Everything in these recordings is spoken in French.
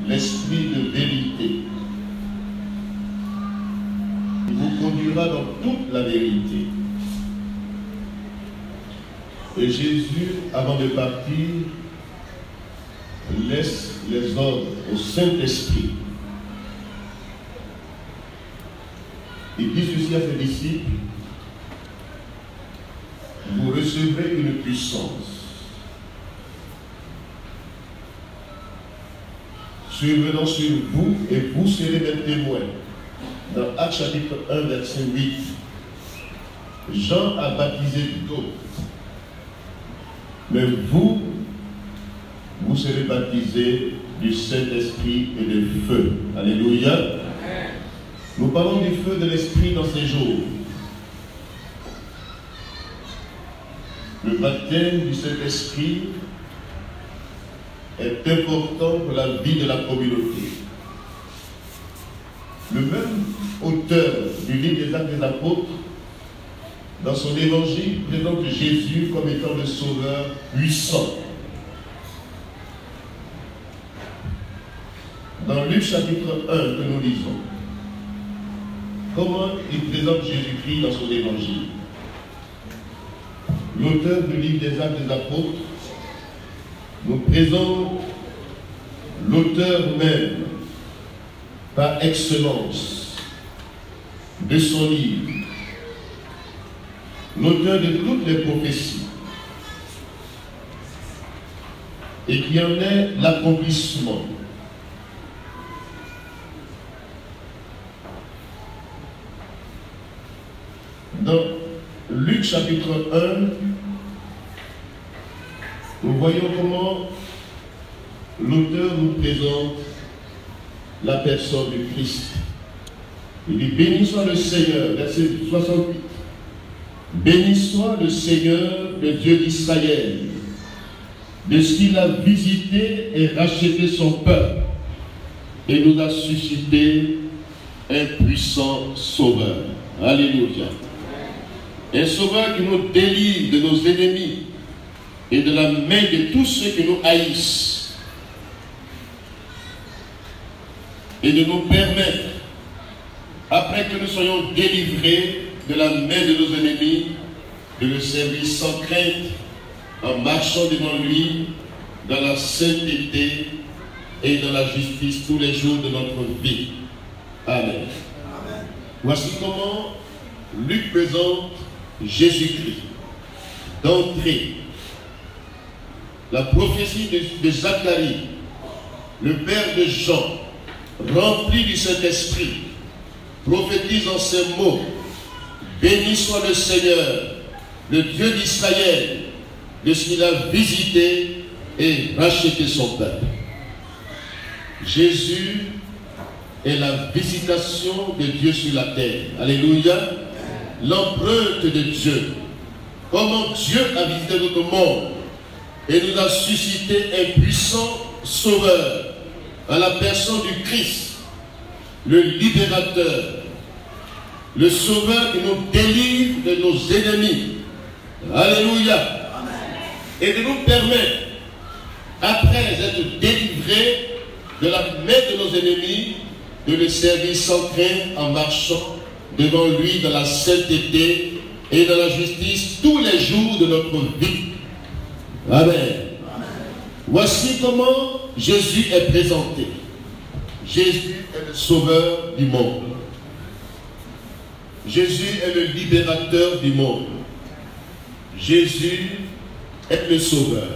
l'esprit de vérité. Il vous conduira dans toute la vérité. Et Jésus, avant de partir, laisse les ordres au Saint-Esprit. Il dit ceci à ses disciples: vous recevrez une puissance survenant sur vous, et vous serez mes témoins. Dans Actes chapitre 1, verset 8, Jean a baptisé d'eau, mais vous serez baptisés du Saint-Esprit et de feu. Alléluia. Nous parlons du feu de l'Esprit dans ces jours. Le baptême du Saint-Esprit est important pour la vie de la communauté. Le même auteur du livre des Actes des Apôtres, dans son évangile, présente Jésus comme étant le sauveur puissant. Dans Luc chapitre 1 que nous lisons, comment il présente Jésus-Christ dans son évangile? L'auteur du livre des Actes des Apôtres nous présente l'auteur même, par excellence, de son livre, l'auteur de toutes les prophéties, et qui en est l'accomplissement. Dans Luc chapitre 1, nous voyons comment l'auteur nous présente la personne du Christ. Il dit: béni soit le Seigneur, verset 68. Béni soit le Seigneur, le Dieu d'Israël, de ce qu'il a visité et racheté son peuple, et nous a suscité un puissant sauveur. Alléluia. Un sauveur qui nous délivre de nos ennemis et de la main de tous ceux qui nous haïssent, et de nous permettre, après que nous soyons délivrés de la main de nos ennemis, de le servir sans crainte, en marchant devant lui dans la sainteté et dans la justice tous les jours de notre vie. Amen. Amen. Voici comment Luc présente Jésus-Christ. D'entrée, la prophétie de Zacharie, le père de Jean, rempli du Saint-Esprit, prophétise en ces mots: béni soit le Seigneur, le Dieu d'Israël, de ce qu'il a visité et racheté son peuple. Jésus est la visitation de Dieu sur la terre. Alléluia. L'empreinte de Dieu. Comment Dieu a visité notre monde et nous a suscité un puissant sauveur à la personne du Christ, le libérateur, le sauveur qui nous délivre de nos ennemis. Alléluia. Et de nous permettre, après être délivrés de la main de nos ennemis, de le servir sans crainte en marchant devant lui dans la sainteté et dans la justice tous les jours de notre vie. Amen. Voici comment Jésus est présenté. Jésus est le sauveur du monde. Jésus est le libérateur du monde. Jésus est le sauveur.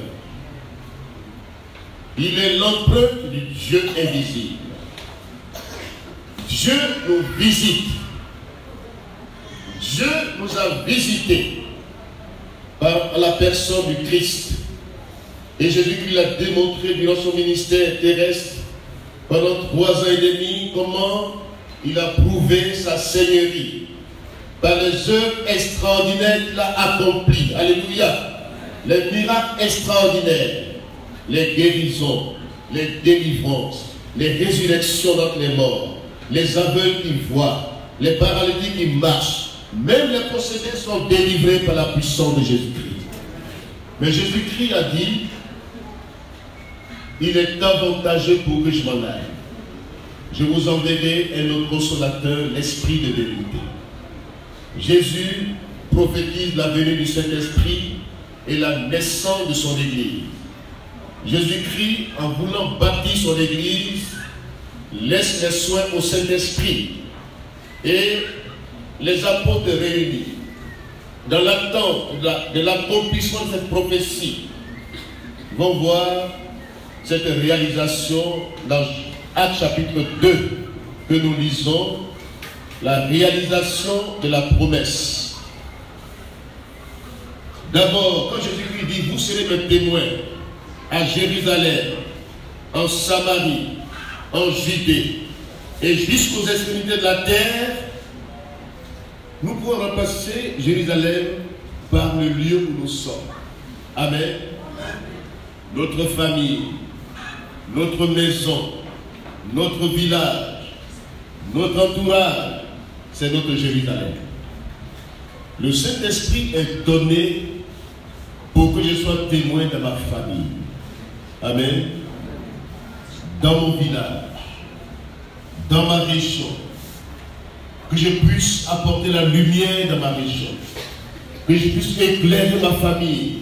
Il est l'empreinte du Dieu invisible. Dieu nous visite. Dieu nous a visités par la personne du Christ. Et Jésus-Christ l'a démontré durant son ministère terrestre pendant 3 ans et demi, comment il a prouvé sa seigneurie par les œuvres extraordinaires qu'il a accomplies. Alléluia. Les miracles extraordinaires, les guérisons, les délivrances, les résurrections d'entre les morts, les aveugles qui voient, les paralytiques qui marchent. Même les possédés sont délivrés par la puissance de Jésus-Christ. Mais Jésus-Christ a dit: il est avantageux pour que je m'en aille. Je vous enverrai un autre consolateur, l'Esprit de vérité. Jésus prophétise la venue du Saint-Esprit et la naissance de son Église. Jésus-Christ, en voulant bâtir son Église, laisse les soins au Saint-Esprit et les apôtres réunis dans l'attente de l'accomplissement de cette prophétie vont voir cette réalisation dans Actes chapitre 2 que nous lisons, la réalisation de la promesse. D'abord, quand Jésus-Christ dit, vous serez mes témoins à Jérusalem, en Samarie, en Judée et jusqu'aux extrémités de la terre, nous pouvons remplacer Jérusalem par le lieu où nous sommes. Amen. Notre famille, notre maison, notre village, notre entourage, c'est notre Jérusalem. Le Saint-Esprit est donné pour que je sois témoin de ma famille. Amen. Dans mon village, dans ma région, que je puisse apporter la lumière dans ma région, que je puisse éclairer ma famille.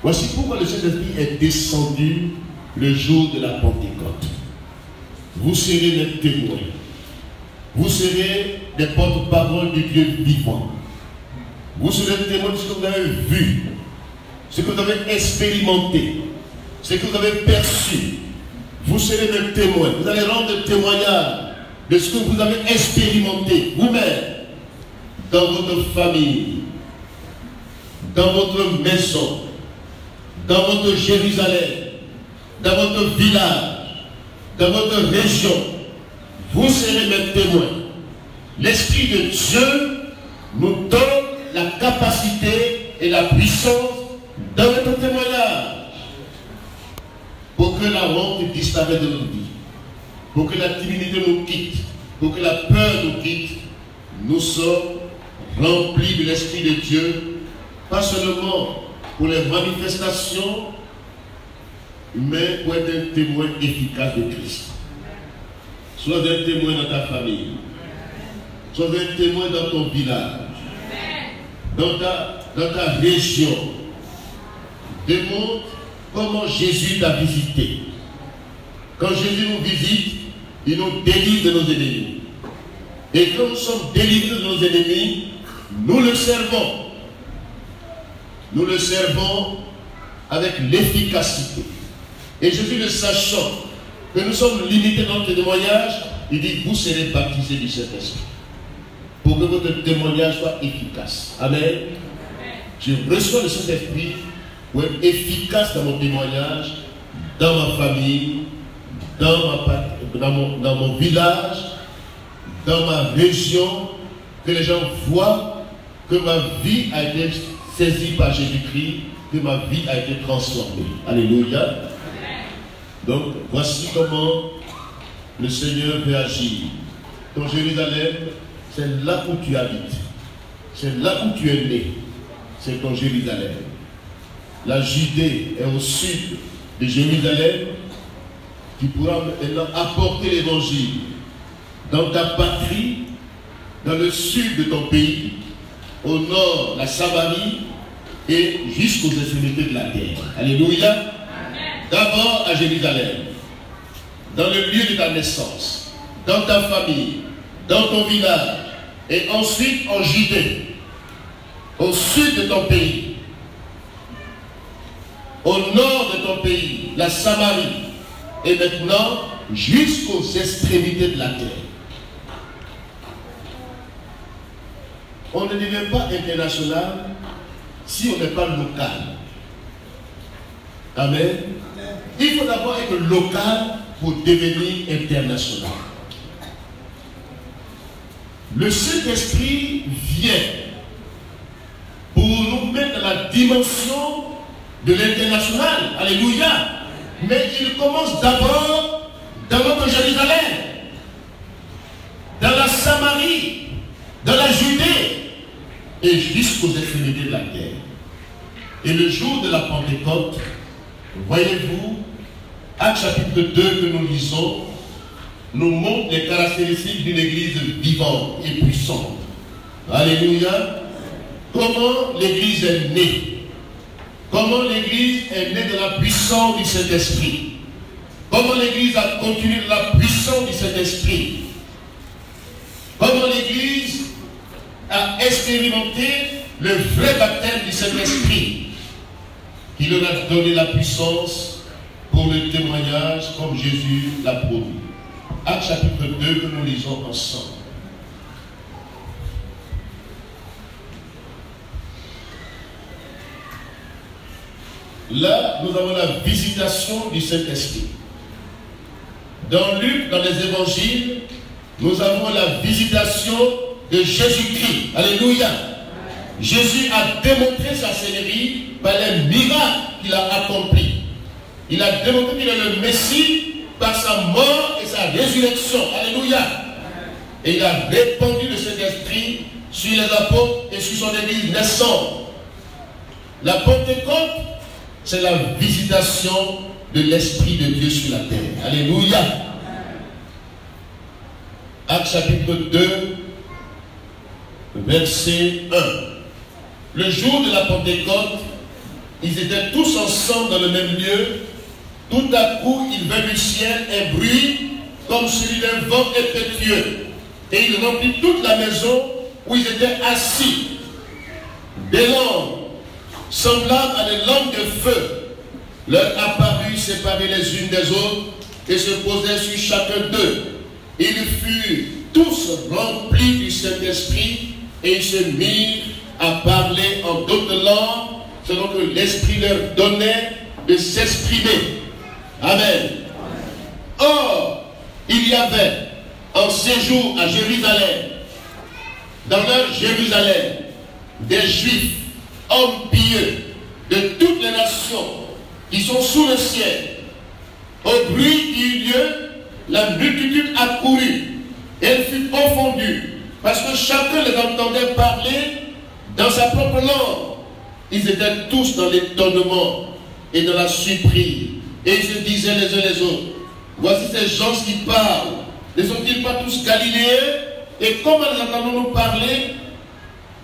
Voici pourquoi le Saint-Esprit est descendu le jour de la Pentecôte. Vous serez mes témoins. Vous serez des porte-paroles du Dieu vivant. Vous serez des témoins de ce que vous avez vu, ce que vous avez expérimenté, ce que vous avez perçu. Vous serez des témoins. Vous allez rendre témoignage de ce que vous avez expérimenté vous-même dans votre famille, dans votre maison, dans votre Jérusalem, dans votre village, dans votre région. Vous serez mes témoins. L'Esprit de Dieu nous donne la capacité et la puissance dans notre témoignage pour que la honte disparaisse de nos vies, pour que la timidité nous quitte, pour que la peur nous quitte. Nous sommes remplis de l'Esprit de Dieu, pas seulement pour les manifestations, mais pour être un témoin efficace de Christ. Sois un témoin dans ta famille, sois un témoin dans ton village, dans ta région. Démontre comment Jésus t'a visité. Quand Jésus nous visite, il nous délivre de nos ennemis. Et quand nous sommes délivrés de nos ennemis, nous le servons. Nous le servons avec l'efficacité. Et Jésus, le sachant que nous sommes limités dans notre témoignage, il dit, vous serez baptisés du Saint-Esprit. Pour que votre témoignage soit efficace. Amen. Je reçois le Saint-Esprit pour être efficace dans mon témoignage, dans ma famille, dans mon village, dans ma région, que les gens voient que ma vie a été saisie par Jésus-Christ, que ma vie a été transformée. Alléluia. Donc, voici comment le Seigneur veut agir. Ton Jérusalem, c'est là où tu habites. C'est là où tu es né. C'est ton Jérusalem. La Judée est au sud de Jérusalem. Tu pourras maintenant apporter l'évangile dans ta patrie, dans le sud de ton pays, au nord, la Samarie, et jusqu'aux extrémités de la terre. Alléluia. D'abord à Jérusalem, dans le lieu de ta naissance, dans ta famille, dans ton village, et ensuite en Judée, au sud de ton pays, au nord de ton pays, la Samarie, et maintenant jusqu'aux extrémités de la terre. On ne devient pas international si on n'est pas local. Amen. Il faut d'abord être local pour devenir international. Le Saint-Esprit vient pour nous mettre dans la dimension de l'international. Alléluia. Mais il commence d'abord dans notre Jérusalem, dans la Samarie, dans la Judée et jusqu'aux extrémités de la terre. Et le jour de la Pentecôte, voyez-vous, Actes chapitre 2 que nous lisons nous montre les caractéristiques d'une église vivante et puissante. Alléluia. Comment l'église est née? Comment l'église est née de la puissance du Saint-Esprit? Comment l'église a continué de la puissance du Saint-Esprit? Comment l'église a expérimenté le vrai baptême du Saint-Esprit qui leur a donné la puissance pour le témoignage comme Jésus l'a promis. Actes chapitre 2 que nous lisons ensemble. Là, nous avons la visitation du Saint-Esprit. Dans Luc, dans les évangiles, nous avons la visitation de Jésus-Christ. Alléluia. Jésus a démontré sa seigneurie par les miracles qu'il a accomplis. Il a démontré qu'il est le Messie par sa mort et sa résurrection. Alléluia. Et il a répandu le Saint-Esprit sur les apôtres et sur son église naissante. La Pentecôte, c'est la visitation de l'Esprit de Dieu sur la terre. Alléluia. Actes chapitre 2, verset 1. Le jour de la Pentecôte, ils étaient tous ensemble dans le même lieu. Tout à coup, il vint du ciel un bruit comme celui d'un vent impétueux. Et il remplit toute la maison où ils étaient assis. Des langues semblables à des langues de feu leur apparurent séparées les unes des autres et se posaient sur chacun d'eux. Ils furent tous remplis du Saint-Esprit et ils se mirent à parler en d'autres langues selon que l'Esprit leur donnait de s'exprimer. Amen. Or, il y avait en séjour à Jérusalem, dans leur Jérusalem, des Juifs, hommes pieux de toutes les nations qui sont sous le ciel. Au bruit qui eut lieu, la multitude accourut. Elle fut confondue parce que chacun les entendait parler dans sa propre langue. Ils étaient tous dans l'étonnement et dans la surprise. Et ils se disaient les uns les autres, voici ces gens qui parlent. Ne sont-ils pas tous galiléens? Et comment les entendons-nous parler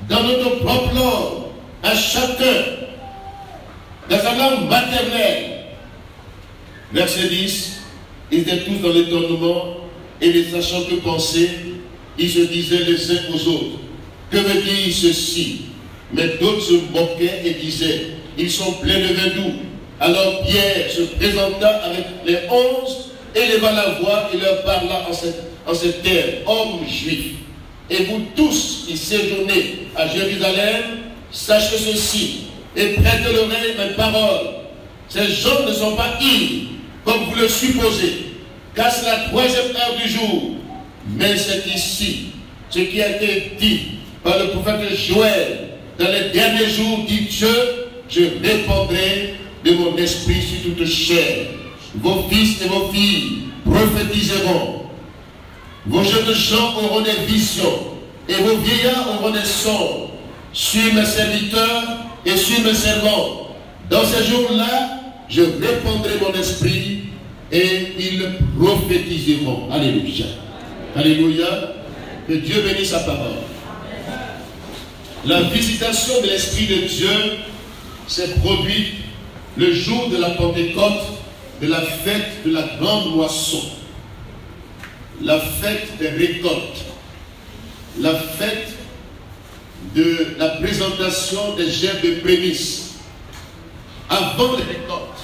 dans notre propre langue, à chacun, dans sa langue maternelle? Verset 10, ils étaient tous dans l'étonnement et ne sachant que penser, ils se disaient les uns aux autres, que veut dire ceci? Mais d'autres se moquaient et disaient, ils sont pleins de vin doux. Alors Pierre se présenta avec les 11 et leva la voix et leur parla en ces termes, hommes juifs. Et vous tous qui séjournez à Jérusalem, sachez ceci et prêtez l'oreille à mes paroles. Ces gens ne sont pas ivres, comme vous le supposez, car c'est la 3e heure du jour. Mais c'est ici ce qui a été dit par le prophète Joël. Dans les derniers jours, dit Dieu, je répandrai de mon esprit sur toute chair. Vos fils et vos filles prophétiseront. Vos jeunes gens auront des visions et vos vieillards auront des songes. Sur mes serviteurs et sur mes servants. Dans ces jours-là, je répandrai mon esprit et ils prophétiseront. Alléluia. Alléluia. Que Dieu bénisse sa parole. La visitation de l'Esprit de Dieu s'est produite le jour de la Pentecôte, de la fête de la grande moisson, la fête des récoltes, la fête de la présentation des gerbes de prémices, avant les récoltes,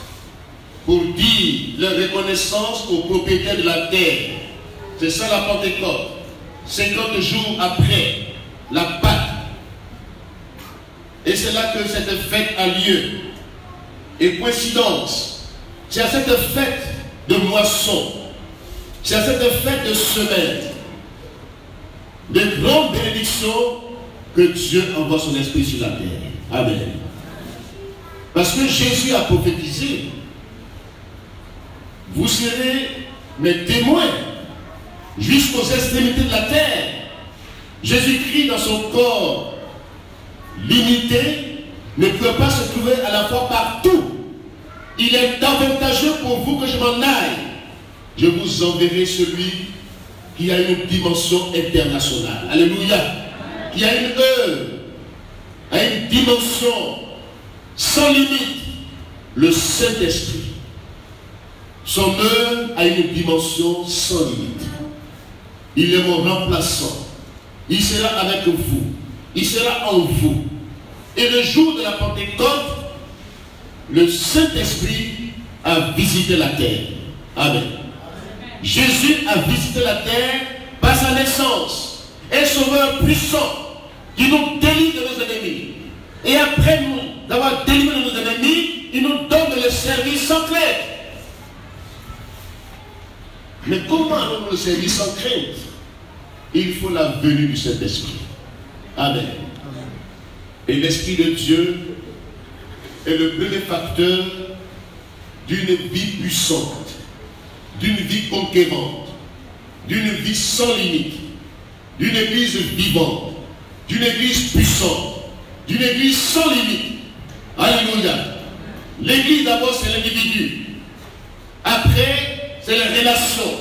pour dire leur reconnaissance aux propriétaires de la terre. C'est ça la Pentecôte. 50 jours après la Pâque. Et c'est là que cette fête a lieu. Et coïncidence, c'est à cette fête de moisson, c'est à cette fête de semaine, de grandes bénédictions, que Dieu envoie son esprit sur la terre. Amen. Parce que Jésus a prophétisé, vous serez mes témoins jusqu'aux extrémités de la terre. Jésus-Christ dans son corps limité ne peut pas se trouver à la fois partout. il est avantageux pour vous que je m'en aille. Je vous enverrai celui qui a une dimension internationale. Alléluia. Qui a une œuvre, a une dimension sans limite. Le Saint-Esprit. Son œuvre a une dimension sans limite. Il est mon remplaçant. Il sera avec vous. Il sera en vous. Et le jour de la Pentecôte, le Saint-Esprit a visité la terre. Amen. Jésus a visité la terre par sa naissance. Un sauveur puissant qui nous délivre de nos ennemis. Et après nous d'avoir délivré de nos ennemis, il nous donne le service sans crainte. Mais comment allons-nous le servir sans crainte? Il faut la venue du Saint-Esprit. Amen. Et l'Esprit de Dieu est le bénéfacteur d'une vie puissante, d'une vie conquérante, d'une vie sans limite, d'une église vivante, d'une église puissante, d'une église sans limite. Alléluia. L'église d'abord c'est l'individu. Après c'est les relations.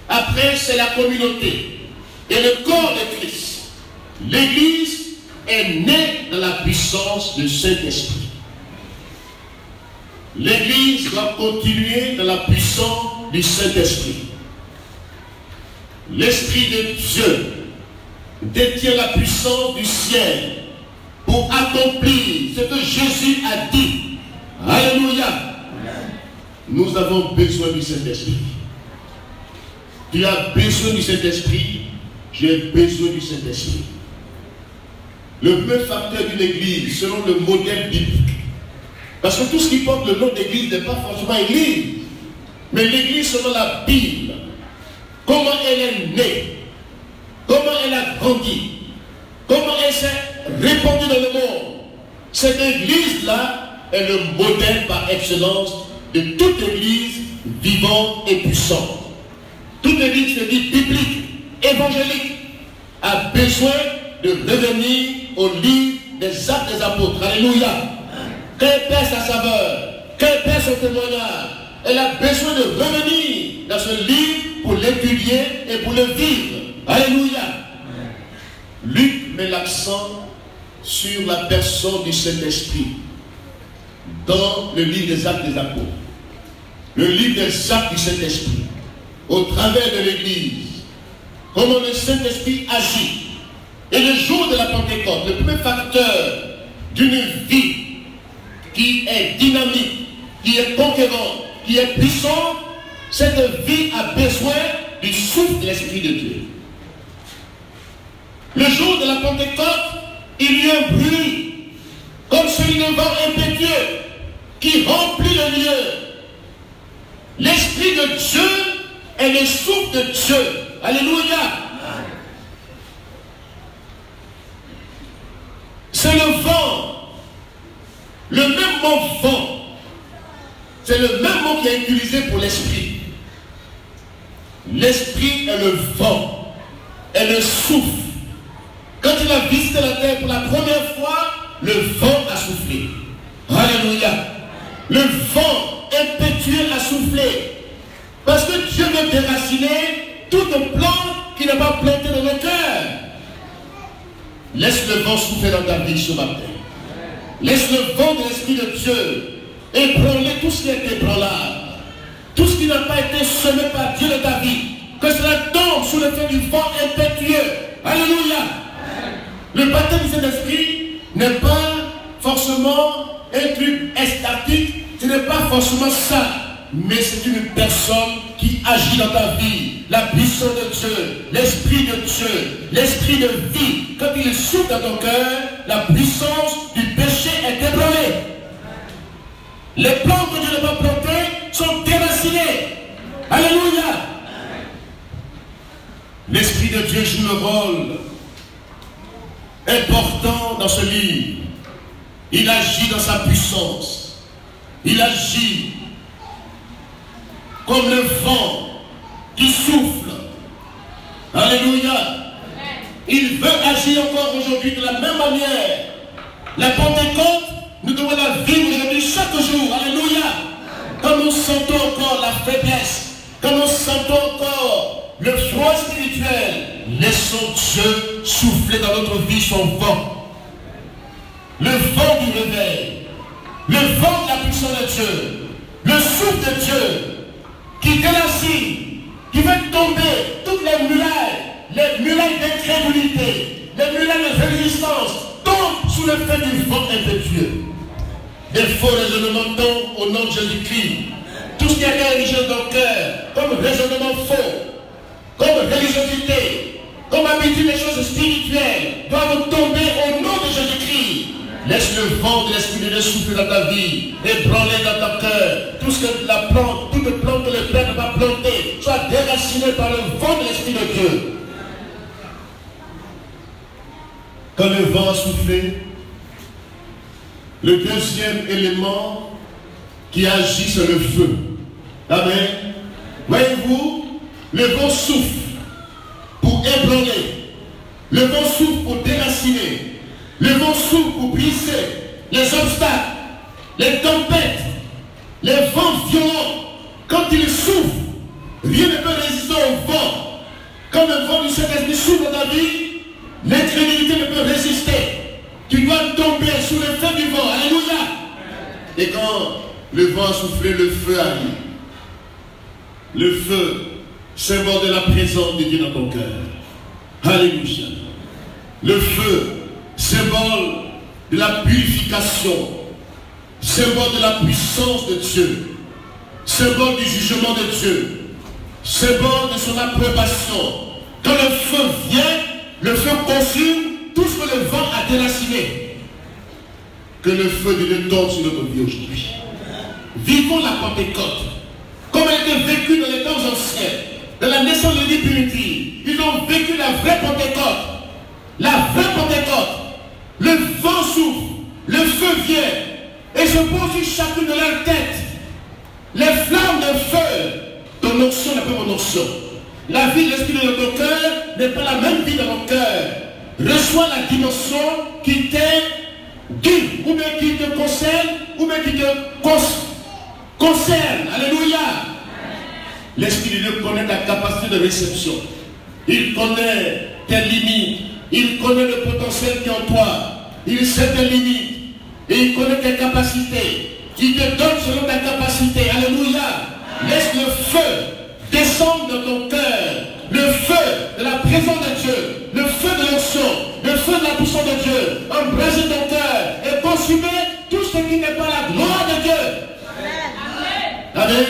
Après c'est la communauté. Et le corps de Christ. L'église est née dans la puissance du Saint-Esprit. L'église doit continuer dans la puissance du Saint-Esprit. L'Esprit de Dieu détient la puissance du ciel pour accomplir ce que Jésus a dit. Alléluia. Nous avons besoin du Saint-Esprit. Tu as besoin du Saint-Esprit. J'ai besoin du Saint-Esprit. Le premier facteur d'une église, selon le modèle biblique. Parce que tout ce qui porte le nom d'église n'est pas forcément église. Mais l'église selon la Bible, comment elle est née, comment elle a grandi, comment elle s'est répandue dans le monde. Cette église-là est le modèle par excellence de toute église vivante et puissante. Toute église se dit biblique, évangélique, a besoin de revenir au livre des Actes des Apôtres. Alléluia. Quelle perd sa saveur, quelle perd son témoignage. Elle a besoin de revenir dans ce livre pour l'étudier et pour le vivre. Alléluia. Luc met l'accent sur la personne du Saint-Esprit dans le livre des Actes des Apôtres. Le livre des Actes du Saint-Esprit, au travers de l'Église, comment le Saint-Esprit agit. Et le jour de la Pentecôte, le premier facteur d'une vie qui est dynamique, qui est conquérante, qui est puissante, cette vie a besoin du souffle de l'Esprit de Dieu. Le jour de la Pentecôte, il y a un bruit, comme celui d'un vent impétueux, qui remplit le lieu. L'Esprit de Dieu est le souffle de Dieu. Alléluia. C'est le vent. Le même mot vent. C'est le même mot qui est utilisé pour l'esprit. L'esprit est le vent. Est le souffle. Quand il a visité la terre pour la première fois, le vent a soufflé. Alléluia. Le vent impétueux a soufflé. Parce que Dieu veut déraciner toute plante qui n'est pas plantée dans le cœur. Laisse le vent souffler dans ta vie ce matin. Laisse le vent de l'Esprit de Dieu ébranler tout ce qui est ébranlable. Tout ce qui n'a pas été semé par Dieu dans ta vie. Que cela tombe sous le feu du vent impétueux. Alléluia. Le baptême du Saint-Esprit n'est pas forcément un truc extatique. Ce n'est pas forcément ça. Mais c'est une personne qui agit dans ta vie. La puissance de Dieu, l'Esprit de Dieu, l'Esprit de vie. Quand il souffle dans ton cœur, la puissance du péché est ébranlée. Les plantes que Dieu n'a pas plantées sont déracinées. Alléluia. L'Esprit de Dieu joue le rôle important dans ce livre. Il agit dans sa puissance. Il agit comme le vent qui souffle. Alléluia. Il veut agir encore aujourd'hui de la même manière. La Pentecôte, nous devons la vivre aujourd'hui chaque jour. Alléluia. sentons encore la faiblesse, quand nous sentons encore le froid spirituel, laissons Dieu souffler dans notre vie son vent. Le vent du réveil, le vent de la puissance de Dieu, le souffle de Dieu qui délacine, qui fait tomber toutes les murailles d'incrédulité, les murailles de résistance, tombent sous le fait du vent impétueux. Des faux raisonnements tombent au nom de Jésus-Christ. Tout ce qui a été érigé dans le cœur, comme raisonnement faux, comme religiosité, comme habitude des choses spirituelles, doivent tomber au nom de Jésus-Christ. Laisse le vent de l'Esprit de Dieu souffler dans ta vie, ébranler dans ton cœur. Tout ce que la plante, toute plante que le Père va planter, soit déracinée par le vent de l'Esprit de Dieu. Quand le vent a soufflé, le deuxième élément qui agit, c'est le feu. Amen. Voyez-vous, le vent souffle pour ébranler, le vent souffle pour déraciner, le vent souffle pour briser les obstacles, les tempêtes, les vents violents. Quand il souffle, rien ne peut résister au vent. Quand le vent du Saint-Esprit souffle dans ta vie, l'incrédulité ne peut résister. Tu dois tomber sous le feu du vent. Alléluia. Et quand le vent a soufflé, le feu arrive. Le feu, symbole de la présence de Dieu dans ton cœur. Alléluia. Le feu, symbole de la purification, symbole de la puissance de Dieu, symbole du jugement de Dieu, symbole de son approbation. Quand le feu vient, le feu consume tout ce que le vent a déraciné. Que le feu de Dieu tombe sur notre vie aujourd'hui. Vivons la Pentecôte comme elle était vécue dans les temps anciens, dans la naissance de vie primitive. Ils ont vécu la vraie Pentecôte. La vraie Pentecôte. Le vent souffle, le feu vient et se pose sur chacune de leurs têtes. Les flammes de feu, ton onction n'est pas mon onction. La vie de l'esprit de ton cœur n'est pas la même vie dans mon cœur. Reçois la dimension qui t'est due, ou bien qui te concerne, ou bien qui te concerne. Alléluia. L'esprit de Dieu connaît ta capacité de réception. Il connaît tes limites. Il connaît le potentiel qui est en toi. Il sait tes limites. Et il connaît tes capacités. Il te donne selon ta capacité. Alléluia. Laisse le feu descendre dans ton cœur. Le feu de la présence de Dieu. Le feu de l'onction. Le feu de la puissance de Dieu. Embraser ton cœur et consumer tout ce qui n'est pas la gloire de Dieu. Amen. Amen.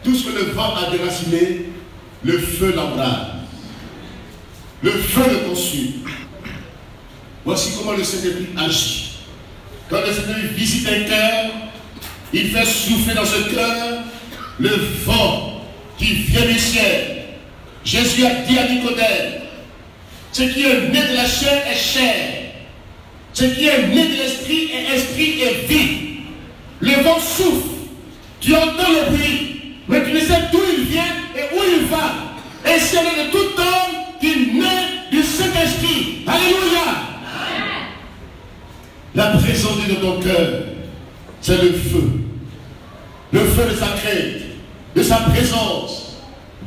Tout ce que le vent a déraciné, le feu l'embrase. Le feu le consume. Voici comment le Saint-Esprit agit. Quand le Saint-Esprit visite un cœur, il fait souffler dans ce cœur le vent qui vient du ciel. Jésus a dit à Nicodème, ce qui est né de la chair est chair. Ce qui est né de l'esprit est esprit et vie. Le vent souffle. Tu entends le bruit, mais tu ne sais d'où il vient et où il va. Et c'est de tout homme qui naît du Saint-Esprit. Alléluia. La présence de ton cœur, c'est le feu. Le feu de sa crainte, de sa présence.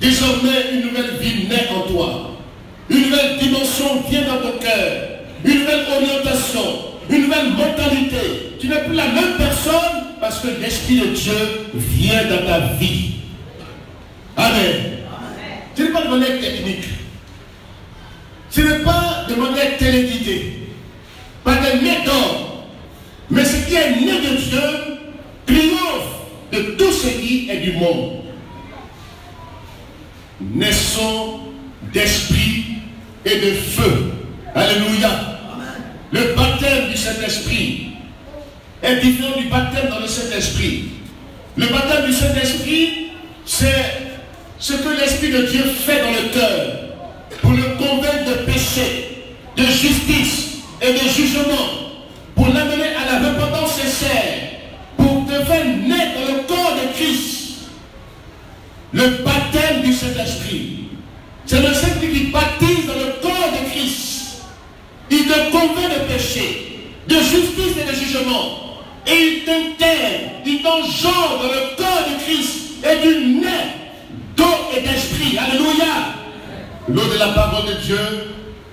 Désormais, une nouvelle vie naît en toi. Une nouvelle dimension vient dans ton cœur. Une nouvelle orientation, une nouvelle mentalité. Tu n'es plus la même personne parce que l'Esprit de Dieu vient dans ta vie. Amen. Ce n'est pas de manière technique. Ce n'est pas de manière téléguidée. Pas de méthode. Mais ce qui est né de Dieu triomphe de tout ce qui est du monde. Naissons d'esprit et de feu. Alléluia. Le baptême du Saint-Esprit est différent du baptême dans le Saint-Esprit. Le baptême du Saint-Esprit, c'est ce que l'Esprit de Dieu fait dans le cœur pour le convaincre de péché, de justice et de jugement, pour l'amener à la repentance sincère, pour te faire naître dans le corps de Christ. Le baptême du Saint-Esprit, c'est le Saint-Esprit qui baptise dans le corps de Christ. Il te convainc de péché, de justice et de jugement. Et il t'intègre il t'enjambe dans le corps de Christ et du nez d'eau et d'esprit. Alléluia. L'eau de la parole de Dieu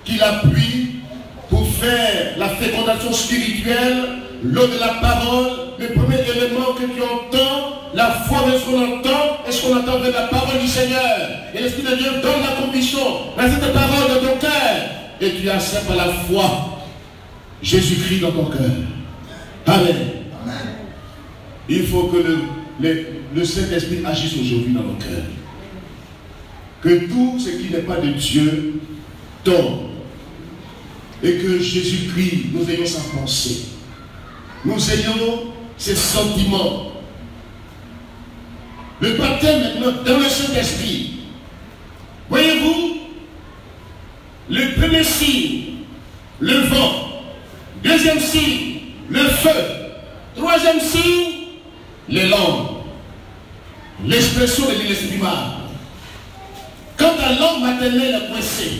qu'il appuie pour faire la fécondation spirituelle. L'eau de la parole, le premier élément que tu entends, la foi de ce qu'on entend, est ce qu'on entend avec la parole du Seigneur. Et l'Esprit de Dieu donne la conviction dans cette parole dans ton cœur. Et tu acceptes par la foi Jésus-Christ dans ton cœur. Amen. Amen. Il faut que le Saint-Esprit agisse aujourd'hui dans nos cœurs. Que tout ce qui n'est pas de Dieu tombe. Et que Jésus-Christ, nous ayons sa pensée. Nous ayons ses sentiments. Le baptême maintenant dans le Saint-Esprit. Voyez-vous, le premier signe, le vent. Deuxième signe, le feu. Troisième signe, les langues. L'expression de l'inexprimable. Quand ta langue maternelle est coincée,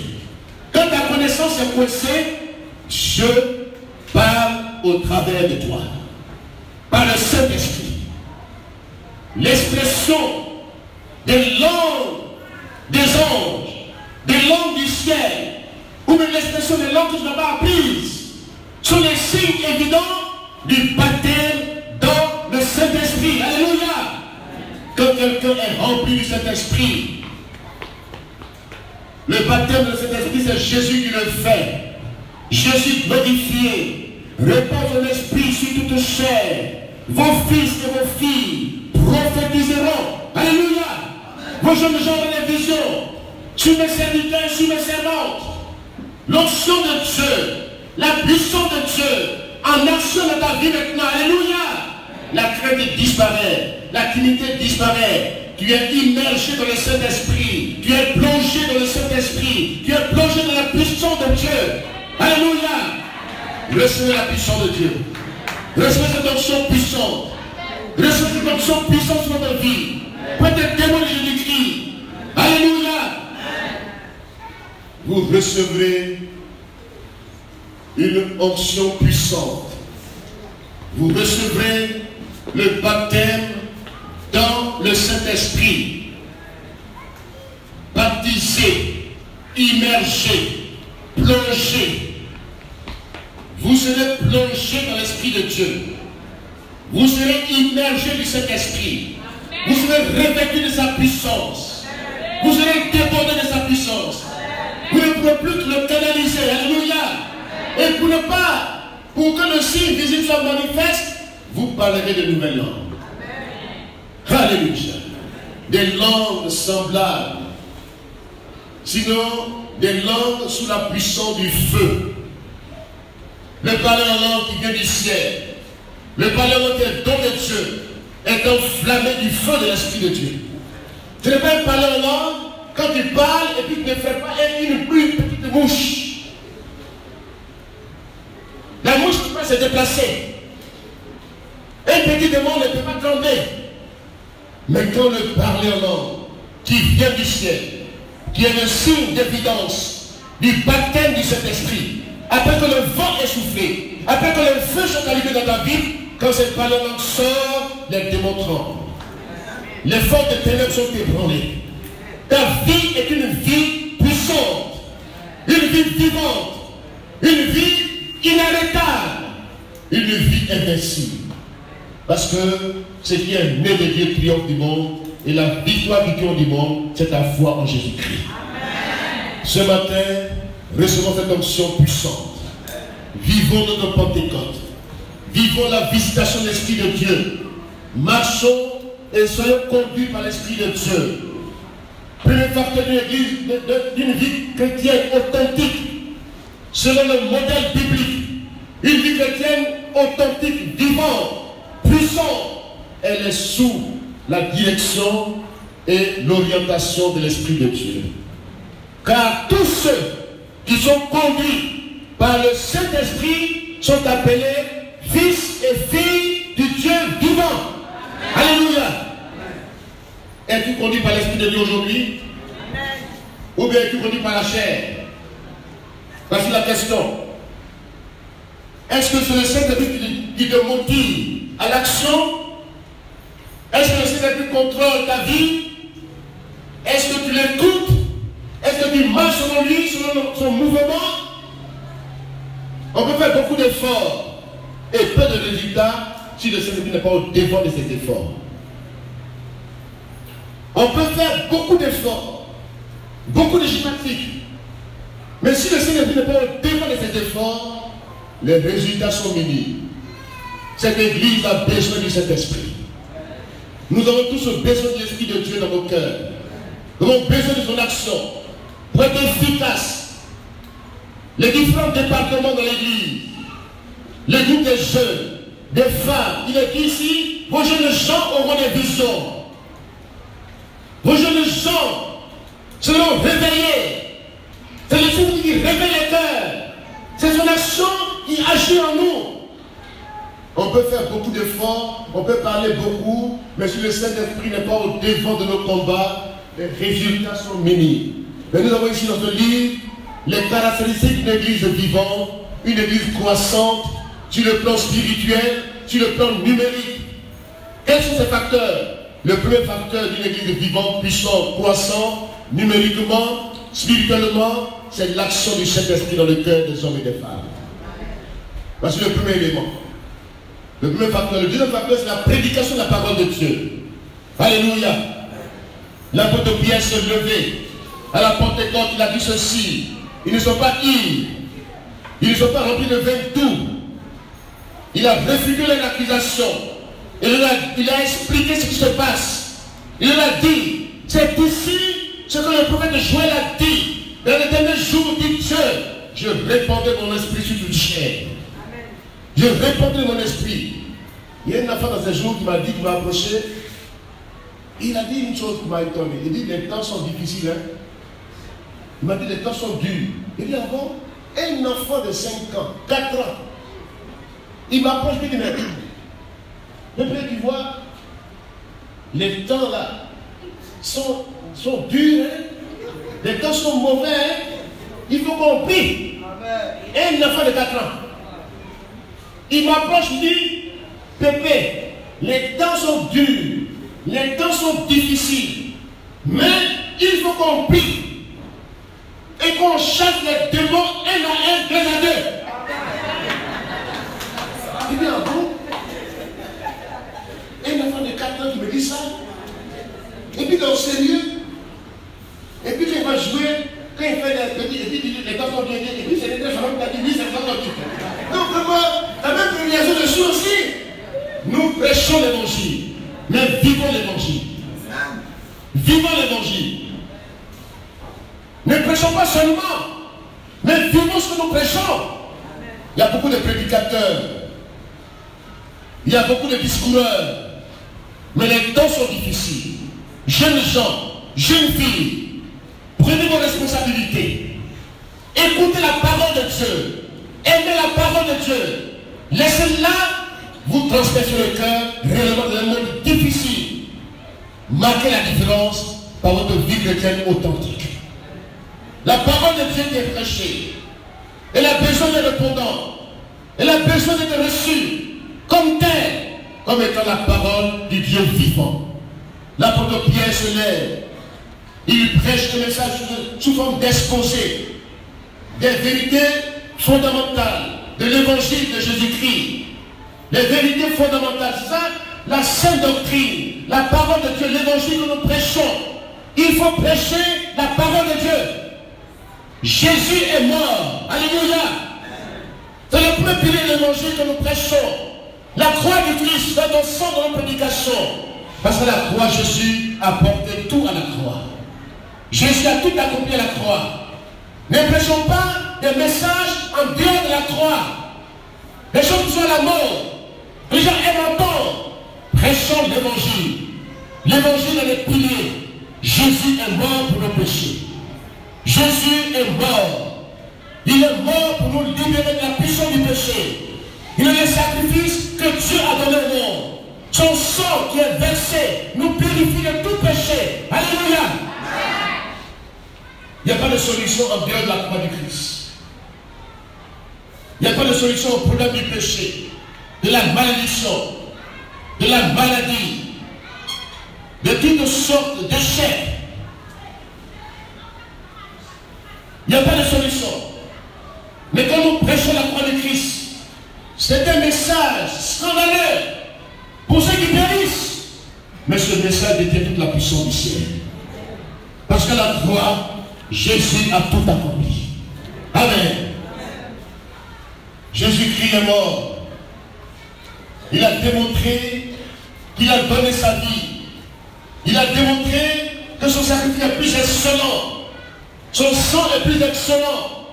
quand ta connaissance est coincée, je parle au travers de toi, par le Saint-Esprit. L'expression des langues des anges, des langues du ciel, ou même l'expression des langues que je n'ai pas apprises, sont les signes évidents du baptême dans le Saint-Esprit. Alléluia. Quand quelqu'un est rempli du Saint-Esprit, le baptême de cet esprit, c'est Jésus qui le fait. Jésus glorifié. Répand son esprit sur toute chair. Vos fils et vos filles prophétiseront. Alléluia. Vos jeunes gens ont des visions. Sur mes serviteurs, sur mes servantes. L'onction de Dieu, la puissance de Dieu, en action dans ta vie maintenant. Alléluia. La crainte disparaît. La timidité disparaît. Tu es immergé dans le Saint-Esprit. Tu es plongé dans le Saint-Esprit. Tu es plongé dans la puissance de Dieu. Alléluia. Recevez la puissance de Dieu. Recevez cette onction puissante. Recevez cette onction puissante sur votre vie. Pour être témoin de Jésus-Christ. Alléluia. Vous recevrez une onction puissante. Vous recevrez le baptême dans le Saint-Esprit. Baptisé, immergé, plongé. Vous serez plongé dans l'Esprit de Dieu. Vous serez immergé du Saint-Esprit. Vous serez revêtu de sa puissance. Vous serez débordé de sa puissance. Vous ne pourrez plus le canaliser. Alléluia. Et pour que le signe visible soit manifeste, vous parlerez de nouvelles langues. Alléluia. Des langues semblables. Sinon, des langues sous la puissance du feu. Le parler en langue qui vient du ciel. Le parler en langue qui est don de Dieu. Est enflammé du feu de l'Esprit de Dieu. Tu ne peux pas parler en langue quand tu parles et puis tu ne fais pas une petite mouche. La mouche ne peut pas se déplacer. Un petit démon ne peut pas trembler. Mais quand le parler en langue qui vient du ciel, qui est le signe d'évidence du baptême du Saint-Esprit, après que le vent est soufflé, après que le feu soit allumé dans ta vie, quand cette parole en langue sort, les démons tremblent. Les forces de ténèbres sont ébranlées. Ta vie est une vie puissante, une vie vivante, une vie inarrêtable, une vie invincible. Parce que ce qui est né de Dieu triomphe du monde, et la victoire qui triomphe du monde, c'est ta foi en Jésus-Christ. Ce matin, recevons cette onction puissante. Vivons notre Pentecôte. Vivons la visitation de l'Esprit de Dieu. Marchons et soyons conduits par l'Esprit de Dieu. Premier facteur d'une vie chrétienne authentique, selon le modèle biblique. Une vie chrétienne authentique, vivante, puissante. Elle est sous la direction et l'orientation de l'Esprit de Dieu. Car tous ceux qui sont conduits par le Saint-Esprit sont appelés fils et filles du Dieu vivant. Alléluia. Es-tu conduit par l'Esprit de Dieu aujourd'hui? Ou bien es-tu conduit par la chair? Voici la question. Est-ce que c'est le Saint-Esprit qui te motive à l'action Est-ce que le Saint-Esprit contrôle ta vie? Est-ce que tu l'écoutes? Est-ce que tu marches selon lui, selon son mouvement? On peut faire beaucoup d'efforts et peu de résultats si le Saint-Esprit n'est pas au devant de ces efforts. On peut faire beaucoup d'efforts, beaucoup de gymnastique, mais si le Saint-Esprit n'est pas au devant de ces efforts, les résultats sont minimes. Cette église a besoin de cet esprit. Nous avons tous besoin de l'Esprit de Dieu dans nos cœurs. Nous avons besoin de son action pour être efficace. Les différents départements de l'église, les groupes des jeunes, des femmes, il est dit ici, vos jeunes gens auront des visions. Vos jeunes gens seront réveillés. C'est le Seigneur qui réveille les cœurs. C'est son action qui agit en nous. On peut faire beaucoup d'efforts, on peut parler beaucoup, mais si le Saint-Esprit n'est pas au devant de nos combats, les résultats sont minimes. Mais nous avons ici dans ce livre les caractéristiques d'une église vivante, une église croissante, sur le plan spirituel, sur le plan numérique. Quels sont ces facteurs? Le premier facteur d'une église vivante, puissante, croissante, numériquement, spirituellement, c'est l'action du Saint-Esprit dans le cœur des hommes et des femmes. Voici le premier élément. Le premier facteur. Le deuxième facteur, c'est la prédication de la parole de Dieu. Alléluia. L'apôtre Pierre se levait. À la Pentecôte, il a dit ceci. Ils ne sont pas ivres. Ils ne sont pas remplis de vin doux. Il a réfuté les accusations. Il a expliqué ce qui se passe. Il a dit, c'est ici ce que le prophète Joël a dit. Dans les derniers jours, dit Dieu, je répandrai mon esprit sur toute chair. Je répandrai mon esprit. Il y a une enfant dans ces jours qui m'a dit, qui m'a approché. Il a dit une chose qui m'a étonné. Il dit, les temps sont difficiles. Hein? Il m'a dit, les temps sont durs. Il dit, avant, un enfant de 5 ans, 4 ans, il m'approche, il dit, mais après, tu vois, les temps là sont durs, hein? Les temps sont mauvais, hein? Il faut qu'on prie. Un enfant de 4 ans. Il m'approche, il dit, Pépé, les temps sont durs, les temps sont difficiles, mais il faut qu'on prie et qu'on chasse les démons un à un, deux à deux. Il dit, ah bon? Un enfant de 4 ans qui me dit ça, et puis dans le sérieux, et puis quand il va jouer, quand il fait des petits, et puis les gars sont bien, et puis c'est les deux femmes qui ont dit, c'est pas comme ça. Donc vraiment, la même première dessus aussi. Nous prêchons l'évangile, mais vivons l'évangile. Vivons l'évangile. Ne prêchons pas seulement, mais vivons ce que nous prêchons. Il y a beaucoup de prédicateurs, il y a beaucoup de discoureurs, mais les temps sont difficiles. Jeunes gens, jeunes filles, prenez vos responsabilités. Écoutez la parole de Dieu. Aimez la parole de Dieu. Laissez-la vous transmettre sur le cœur réellement dans un monde difficile. Marquez la différence par votre vie chrétienne authentique. La parole de Dieu qui est prêchée, elle a besoin de répondants. Elle a besoin d'être reçue comme telle, comme étant la parole du Dieu vivant. L'apôtre Pierre se lève. Il prêche le message sous forme d'exposé des vérités fondamentales de l'évangile de Jésus-Christ. Les vérités fondamentales, c'est ça, la sainte doctrine, la parole de Dieu, l'évangile que nous prêchons. Il faut prêcher la parole de Dieu. Jésus est mort. Alléluia. C'est le premier pilier de l'évangile que nous prêchons. La croix du Christ dans notre sang, dans notre prédication. Parce que la croix, Jésus a porté tout à la croix. Jésus a tout accompli à la croix. Ne prêchons pas des messages en dehors de la croix. Les gens qui sont à la mort. Les gens aiment entendre. Prêchons l'évangile. L'évangile est le pilier. Jésus est mort pour nos péchés. Jésus est mort. Il est mort pour nous libérer de la puissance du péché. Il est le sacrifice que Dieu a donné au monde. Son sang qui est versé nous purifie de tout péché. Alléluia. Il n'y a pas de solution en dehors de la croix du Christ. Il n'y a pas de solution au problème du péché, de la malédiction, de la maladie, de toutes sortes d'échecs. Il n'y a pas de solution. Mais quand nous prêchons la croix de Christ, c'est un message scandaleux pour ceux qui périssent. Mais ce message détient toute la puissance du ciel. Parce que la croix, Jésus a tout accompli. Amen. Jésus-Christ est mort. Il a démontré qu'il a donné sa vie. Il a démontré que son sacrifice est plus excellent. Son sang est plus excellent.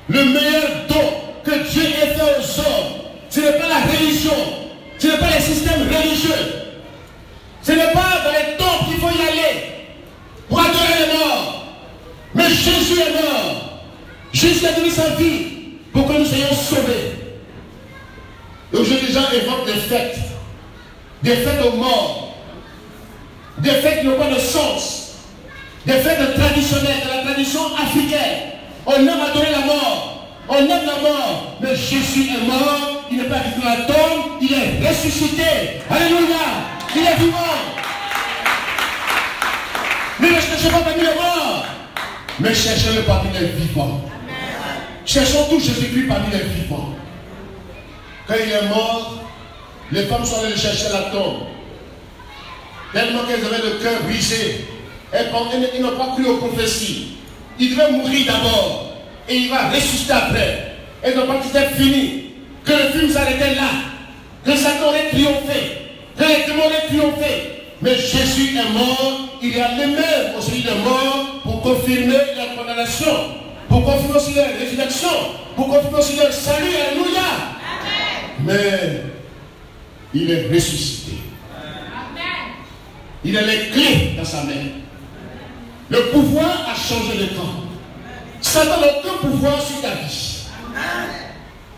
Le meilleur don que Dieu ait fait aux hommes, ce n'est pas la religion, ce n'est pas les systèmes religieux. Ce n'est pas dans les temples qu'il faut y aller pour adorer les morts. Mais Jésus est mort. Jésus a donné sa vie pour que nous soyons sauvés. Et aujourd'hui, les gens évoquent des fêtes aux morts, des fêtes qui n'ont pas de sens, des fêtes traditionnelles, de la tradition africaine. On aime adorer la mort, on aime la mort, mais Jésus est mort, il n'est pas resté dans la tombe, il est ressuscité. Alléluia, il est vivant. Ne le cherchez pas parmi les morts, mais cherchez-le parmi les vivants. Cherchons tout Jésus-Christ parmi les vivants. Quand il est mort, les femmes sont allées le chercher à la tombe. Tellement qu'elles avaient le cœur brisé. Ils n'ont pas cru aux prophéties. Il devait mourir d'abord. Et il va ressusciter après. Elles n'ont pas dit que c'était fini. Que le film s'arrêtait là. Que Satan aurait triomphé. Que les démons auraient triomphé. Mais Jésus est mort. Il est allé même au celui de mort pour confirmer la condamnation. Pour confirmer aussi leur résurrection. Pour confirmer aussi leur salut. Alléluia. Mais il est ressuscité. Il a les clés dans sa main. Le pouvoir a changé le temps. Satan n'a aucun pouvoir sur ta vie.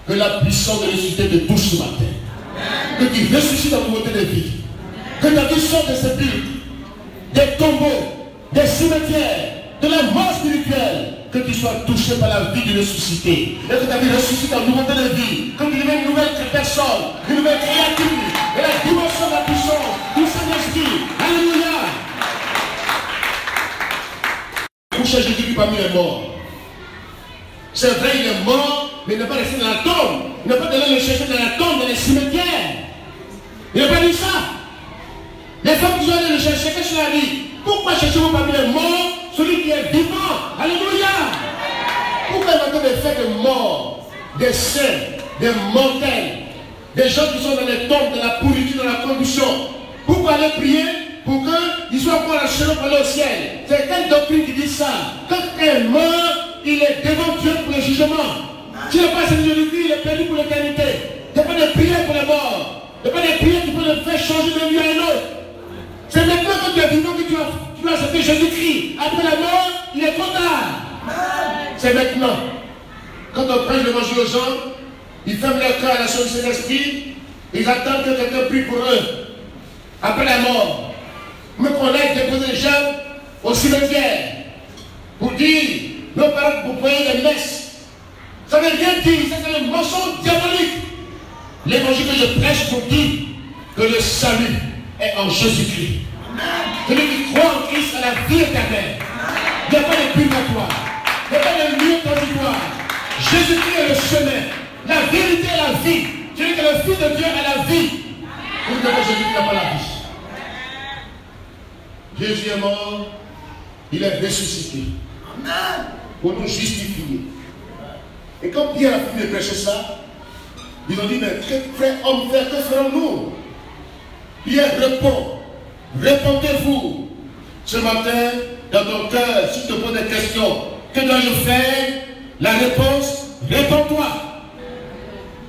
Que la puissance de ressusciter te touche ce matin. Que tu ressuscites en nouveauté de vie. Que ta vie sorte de sépulcres, des tombeaux, des cimetières, de la mort spirituelle. Que tu sois touché par la vie du ressuscité. Et que ta vie ressuscite en nouveauté de vie. Que tu deviennes une nouvelle personne, une nouvelle créature. Et la dimension de la puissance du Saint-Esprit. Alléluia. Coucher Jésus parmi les morts. C'est vrai, il est mort, mais il n'est pas resté dans la tombe. Il n'a pas donné le chercher dans la tombe, dans les cimetières. Il n'a pas dit ça. Les femmes qui ont allé le chercher, qu'est-ce qu'il a dit? Pourquoi cherchez-vous parmi les morts celui qui est vivant? Alléluia. Pourquoi il y a des faits de morts, des saints, des mortels, des gens qui sont dans les tombes, dans la pourriture, dans la corruption? Pourquoi aller prier pour qu'ils soient encore enchaînés pour aller au ciel? C'est quelle doctrine qui dit ça? Quand quelqu'un meurt, il est devant Dieu pour le jugement. Si le pas Jésus-Christ, il est perdu pour l'éternité. Il n'y a pas de prière pour les morts. Il n'y a pas de prière qui peut le faire changer d'un lieu à un autre. C'est maintenant que tu es vivant que tu vas accepter Jésus-Christ. Après la mort, il est trop tard. C'est maintenant. Quand on prêche l'évangile aux gens, ils ferment leur cœur à la chose du Saint-Esprit. Ils attendent que quelqu'un prie pour eux. Après la mort, mais qu'on aille déposer les gens au cimetière pour dire nos parents pour prier des messes. Ça veut rien dire, c'est un mensonge diabolique. L'évangile que je prêche pour dire que le salut est en Jésus-Christ. Celui qui croit en Christ a la vie éternelle. Il n'y a pas de purgatoire. Il n'y a pas de lieu transitoire. Jésus-Christ est le chemin. La vérité est la vie. Celui qui est le Fils de Dieu a la vie. Vous devez Jésus-Christ n'a pas la vie. Jésus est mort. Il est ressuscité. Pour nous justifier. Et quand Pierre a fini de prêcher ça, ils ont dit, mais frère, homme, frère, que ferons-nous? Pierre répond, répondez-vous. Ce matin, dans ton cœur, si tu te poses des questions, que dois-je faire? La réponse, réponds-toi.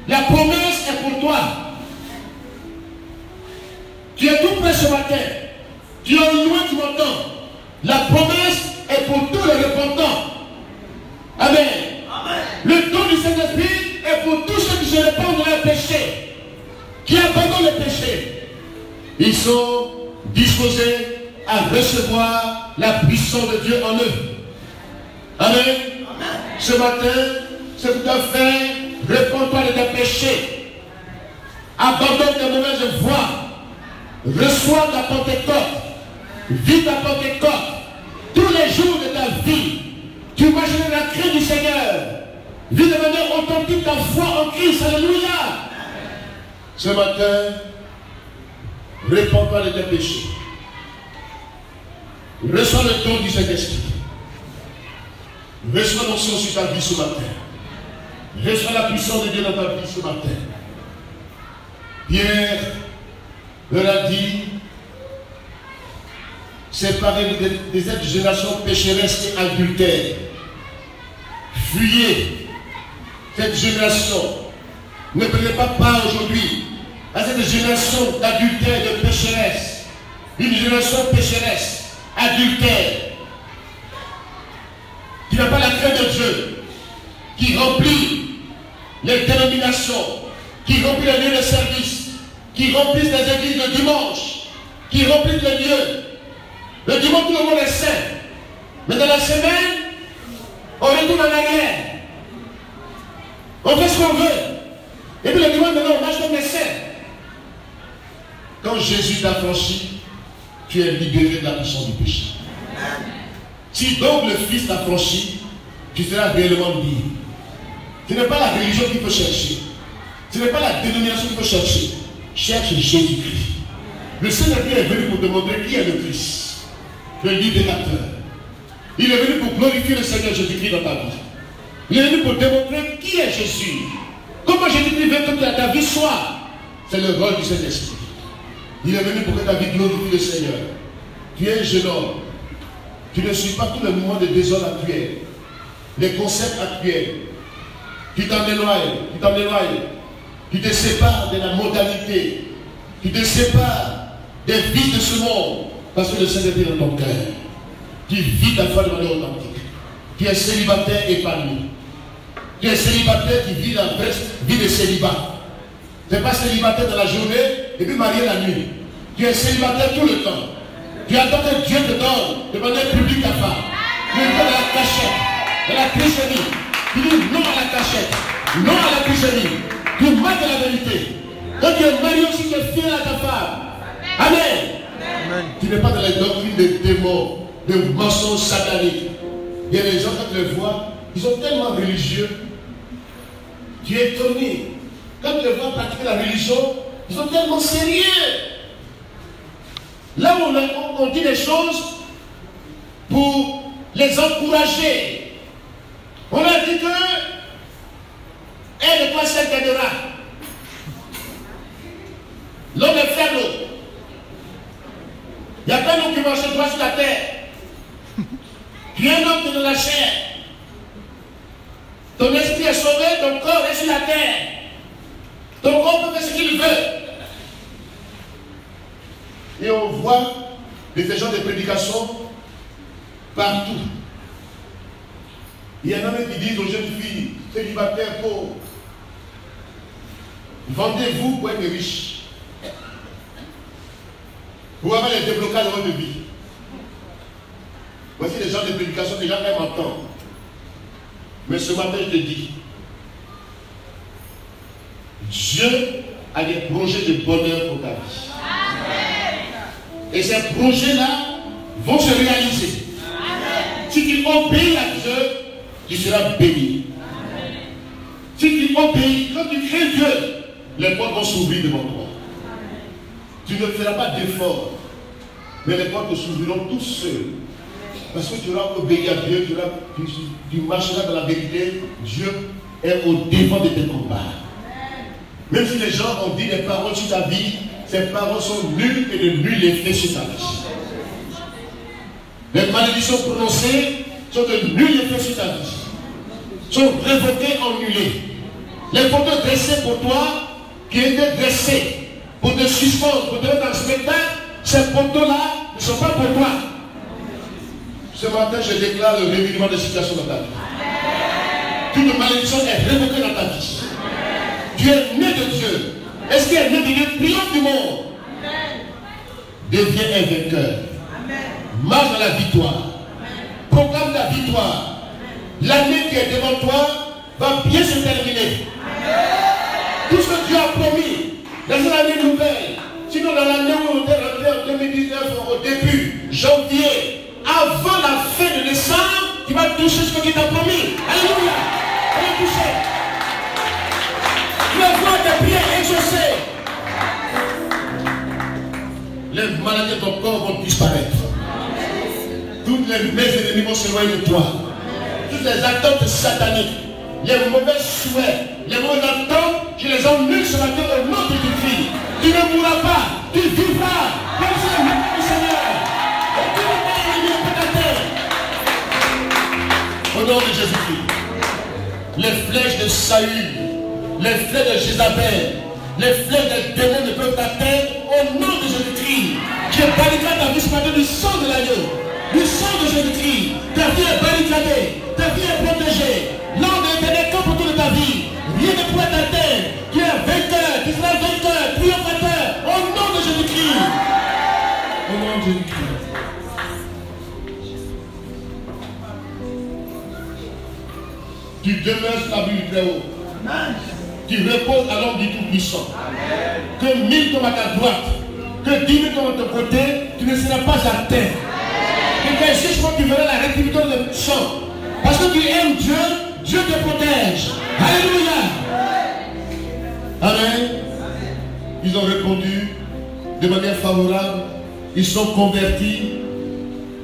La promesse est pour toi. Tu es tout près ce matin. Tu es loin, tu m'entends. La promesse est pour tous les repentants. Amen. Le don du Saint-Esprit est pour tous ceux qui se répandent dans leur péché, qui abandonnent le péché. Ils sont disposés à recevoir la puissance de Dieu en eux. Amen. Ce matin, ce que tu dois faire, réponds-toi de tes péchés. Abandonne tes mauvaises voies. Reçois ta Pentecôte. Vis ta Pentecôte. Tous les jours de ta vie, tu marches dans la crainte du Seigneur. Vis de manière authentique ta foi en Christ. Alléluia. Ce matin, répands-toi de tes péchés. Reçois le don du Saint-Esprit. Reçois l'onction sur ta vie ce matin. Reçois la puissance de Dieu dans ta vie ce matin. Pierre leur a dit, séparez des cette génération pécheresse et adultère. Fuyez cette génération. Ne prenez pas part aujourd'hui à cette génération d'adultère, de pécheresse. Une génération pécheresse, adultère, qui n'a pas la crainte de Dieu, qui remplit les dénominations, qui remplit les lieux de service, qui remplissent les églises le dimanche, qui remplissent les lieux. Le dimanche, tout le monde est saint. Mais dans la semaine, on retourne en arrière. On fait ce qu'on veut. Et puis le dimanche, maintenant, on marche comme des saints. Quand Jésus t'a franchi, tu es libéré de la puissance du péché. Si donc le Fils t'a franchi, tu seras réellement libre. Ce n'est pas la religion qu'il faut chercher. Ce n'est pas la dénomination qu'il faut chercher. Cherche Jésus-Christ. Le Seigneur est venu pour te montrer qui est le Christ, le libérateur. Il est venu pour glorifier le Seigneur Jésus-Christ dans ta vie. Il est venu pour démontrer qui est Jésus. Comment Jésus-Christ veut que ta vie soit. C'est le rôle du Saint-Esprit. Il est venu pour que ta vie glorifie le Seigneur. Tu es un jeune homme. Tu ne suis pas tout le mouvement de désordre actuel. Les concepts actuels. Tu t'en éloignes. Tu te sépares de la modalité. Tu te sépares des vies de ce monde. Parce que le Seigneur est dans ton cœur. Tu vis ta foi de manière authentique. Tu es célibataire épanoui. Tu es célibataire qui vit la vraie vie de célibat. Tu n'es pas célibataire dans la journée et puis marié la nuit. Tu es célibataire tout le temps. Tu attends que Dieu te donne de manière publique ta femme. Tu es dans la cachette, dans la tricherie. Tu dis non à la cachette, non à la tricherie. Tu manques de la vérité. Quand tu es marié aussi, tu es fidèle à ta femme. Amen. Amen. Tu n'es pas dans les doctrines de démons, de mensonges sataniques. Il y a des gens, quand tu les vois, ils sont tellement religieux. Tu es étonné. Quand tu les vois pratiquer la religion, ils sont tellement sérieux. Là où on dit des choses pour les encourager. On a dit que elle de toi seul t'aidera. L'homme est faible. Il n'y a pas d'homme qui marche droit sur la terre. Tu es un homme de la chair. Ton esprit est sauvé, ton corps est sur la terre. Ton corps peut faire ce qu'il veut. Et on voit des gens de prédication partout. Il y en a même qui disent aux jeunes filles, célibataires pauvres, vendez-vous pour être riche. Pour avoir les déblocages de votre vie. Voici les gens de prédication que les gens aiment entendre. Mais ce matin, je te dis, Dieu a des projets de bonheur pour ta vie. Et ces projets-là vont se réaliser. Si tu obéis à Dieu, tu seras béni. Si tu obéis, quand tu crains Dieu, les portes vont s'ouvrir devant toi. Tu ne feras pas d'effort, mais les portes s'ouvriront tout seuls. Parce que tu auras obéi à Dieu, tu marcheras dans la vérité. Dieu est au devant de tes combats. Même si les gens ont dit des paroles sur ta vie, ces paroles sont nulles et de nul effet sur ta vie. Les malédictions prononcées sont de nul effet sur ta vie. Sont révoquées, annulées. Les photos dressées pour toi, qui étaient dressées pour te suspendre, pour te mettre en spectacle, ces photos-là ne sont pas pour toi. Ce matin, je déclare le réveillement de situation dans ta vie. Toute malédiction est révoquée dans ta vie. Tu es né de Dieu. Est-ce qu'il est né de Dieu? Triomphe du monde. Deviens un vainqueur. Marche dans la victoire. Proclame la victoire. L'année qui est devant toi va bien se terminer. Tout ce que Dieu a promis dans une année nouvelle, si sinon dans l'année où on est rentré en 2019, au début, janvier, avant la fin de décembre, tu vas toucher ce que tu t'as promis. Alléluia. Tu vas toucher. Tu vas voir tes prières exaucées. Les maladies de ton corps vont disparaître. Toutes les ennemis vont s'éloigner de toi. Toutes les attentes sataniques, les mauvais souhaits, les mauvais attentes, je les annule ce matin au nom de Jésus-Christ. Tu ne mourras pas, tu vivras. Comme c'est le nom du Seigneur. Et tu ne pas ennemi au ta terre. Au nom de Jésus-Christ. Les flèches de Saül, les flèches de Jézabel, les flèches des démons ne peuvent t'atteindre au nom de Jésus-Christ. Je barricade ta vie ce matin du sang de l'agneau. Du sang de Jésus-Christ. Ta vie est barricadée. Ta vie est protégée. L'homme est éternel camp autour de ta vie. Rien ne pourra t'atteindre. Tu es vainqueur. Tu seras vainqueur. Triomphateur. Au nom de Jésus-Christ. Au nom de Jésus-Christ. Tu demeures sur la vie du Très-Haut. Tu reposes à l'homme du Tout-Puissant. Que 1000 tombent à ta droite. Que 10 000 tombent de ton côté. Tu ne seras pas atteint. Et que justement tu verras la rétribution de sang. Parce que tu aimes Dieu, Dieu te protège. Alléluia. Amen. Ils ont répondu de manière favorable. Ils sont convertis.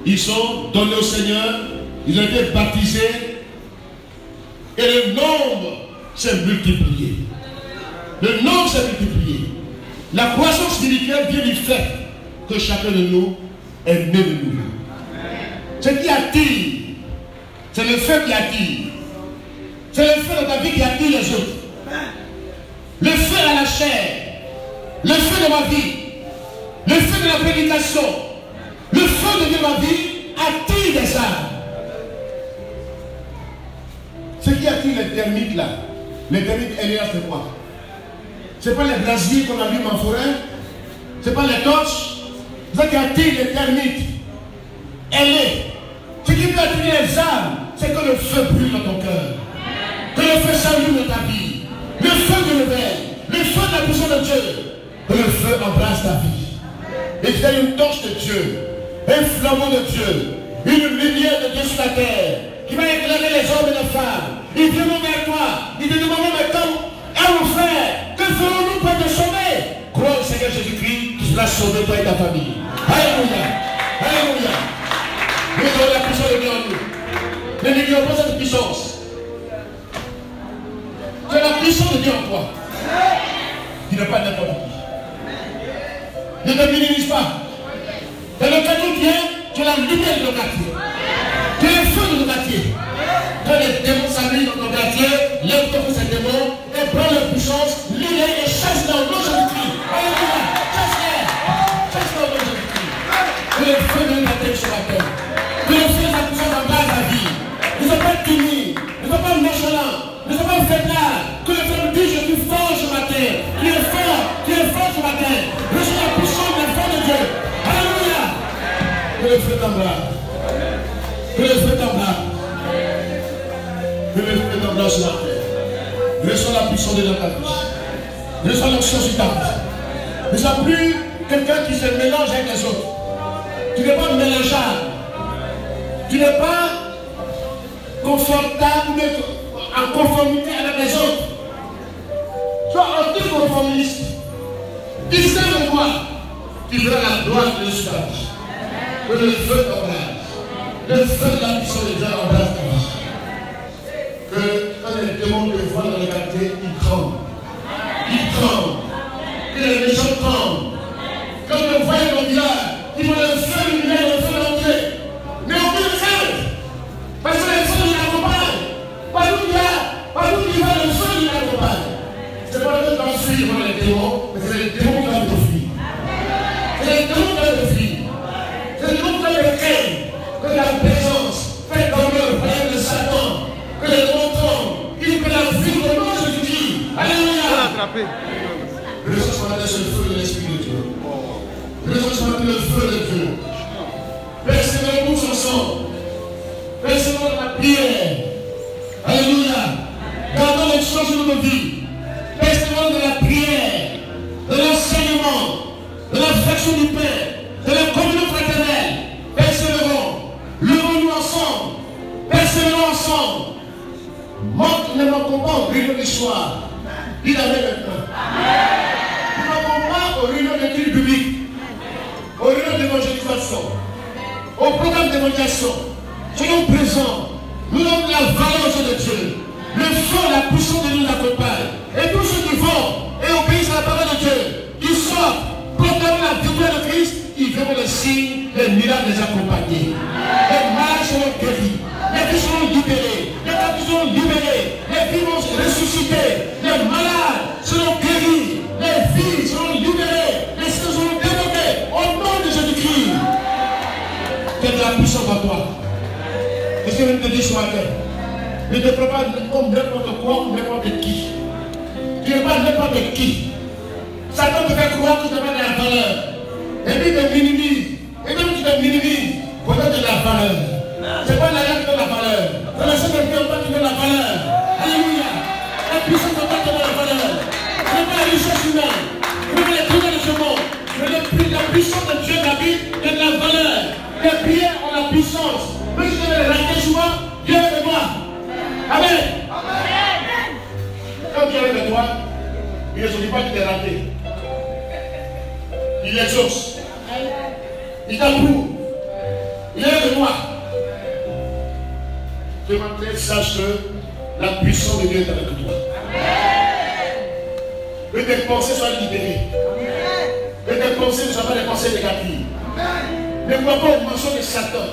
Ils sont donnés au Seigneur. Ils ont été baptisés. Et le nombre s'est multiplié. Le nombre s'est multiplié. La croissance spirituelle vient du fait que chacun de nous est né de nouveau. Ce qui attire, c'est le feu qui attire. C'est le feu de ta vie qui attire les autres. Le feu à la chair, le feu de ma vie, le feu de la prédication, le feu de ma vie attire des âmes. Ce qui attire les termites là, les termites, elle est là, c'est quoi? Ce n'est pas les brasiers qu'on allume en forêt, ce n'est pas les torches. Ce qui attire les termites, elle est. Ce qui peut attirer les âmes, c'est que le feu brûle dans ton cœur. Que le feu s'allume dans ta vie. Le feu de l'éveil, le feu de la puissance de Dieu. Que le feu embrasse ta vie. Et tu as une torche de Dieu, un flambeau de Dieu, une lumière de Dieu sur la terre, qui va éclairer les hommes et les femmes. Il vient vers toi, il te demande maintenant, à mon frère, que ferons-nous pour te sauver? Crois au Seigneur Jésus-Christ, tu seras sauvé toi et ta famille. Alléluia. Alléluia. Nous avons la puissance de Dieu en nous. Mais n'ignorons pas cette puissance. Tu as la puissance de Dieu en toi. Tu n'es pas n'importe qui. Ne te minimise pas. Dans le quartier où tu es, tu as la lumière de ton quartier. Tu es le feu de ton quartier. Quand les démons s'amènent dans ton quartier, lève-toi pour ces démons et prends leur puissance, lis-les et chasse-les au nom de Jésus-Christ. Alléluia. Chasse-les. Chasse-les au nom de Jésus-Christ. Que le feu de la terre sur la terre. Que le feu de la puissance embrasse la vie. Ne sois pas timide. Ne sois pas nonchalant. Ne sois pas faiblard. Que le feu me dise je suis fort ce matin. Tu es fort ce matin. Reçois la puissance de la foi de Dieu. Alléluia. Que le feu t'embrasse. Que le feu t'embrasse. Que le feu t'embrasse sur la terre. Reçois la puissance de ta vie. Reçois l'action sur ta vie. Ne sois plus quelqu'un qui se mélange avec les autres. Tu n'es pas mélangeable. Tu n'es pas confortable, mais en conformité avec les autres. Sois anticonformiste. Tu sais de quoi? Tu verras la gloire de Dieu sur ta vie. Que le feu t'embrasse. Le feu de la puissance de Dieu embrasse ta vie. Que quand les démons te voient dans le quartier, ils tremblent. Ils tremblent. Que les méchants tremblent. Quand ils voient dans le village, ils vont le feu lumineux, le feu d'entrée. Mais aucune crainte. Parce que le feu nous accompagne. Partout il va, le feu nous accompagne. Ce n'est pas le feu qui va fuir devant les démons, mais c'est les démons qui vont te fuir. C'est les démons qui vont te fuir. C'est les démons qui vont te craindre. Que la présence fait dormir le royaume de Satan. Que les démons tombent. Il peut la fuir au nom de Jésus-Christ. Alléluia. Reçois ce matin le feu de l'Esprit de Dieu. Reçois ce matin le feu de Dieu. Persévérons tous ensemble. Persévérons dans la prière. Alléluia. Gardons les choses de nos vies. Persévérons dans la prière, de l'enseignement, de multiplication du pain, de la communion fraternelle. Persévérons. Levons-nous ensemble. Persévérons ensemble. Ne manquons pas aux réunions du soir. Dis amen maintenant. Ne manquons pas aux réunions d'études publiques, aux réunions d'évangélisation, au programme d'évangélisation. Soyons présents. Nous donnons la valeur de Dieu. Le feu, la puissance de Dieu nous accompagne. Et tous ceux qui vont et obéissent à la parole de Dieu, qui sortent, proclament la victoire de Christ, ils verront les signes, les miracles les accompagner. Les malades seront guéris, les filles seront libérés, les captifs seront libérés, les filles vont ressusciter, les malades seront guéris, les filles seront libérées, les cieux seront développés au nom de Jésus-Christ. Quelle est la puissance en toi? Qu'est-ce que je te dis ce matin? Ne te prépare comme n'importe quoi ou n'importe qui. Tu n'es pas n'importe qui. Satan te fait croire que tu n'as pas de la valeur. Et puis il te minimise. Et même tu te minimises pour donner de la valeur. Ce n'est pas l'argent qui donne la valeur. C'est le Saint-Esprit qui donne la valeur. Alléluia. La puissance de Dieu qui donne la valeur. Ce n'est pas la richesse humaine. Ce n'est pas les trucs de ce monde. Mais la puissance de Dieu d'habite donne la valeur. Les prières ont la puissance. Mais si je vais les rater souvent, Dieu est de moi. Amen. Amen. Quand Dieu est de toi, il ne se dit pas qu'il est raté. Il exauce. Il t'approuve. Il est de moi. Que maintenant sache que la puissance de Dieu est avec toi. Que tes pensées soient libérées. Que tes pensées ne soient pas des pensées négatives. Ne crois pas aux mensonges de Satan.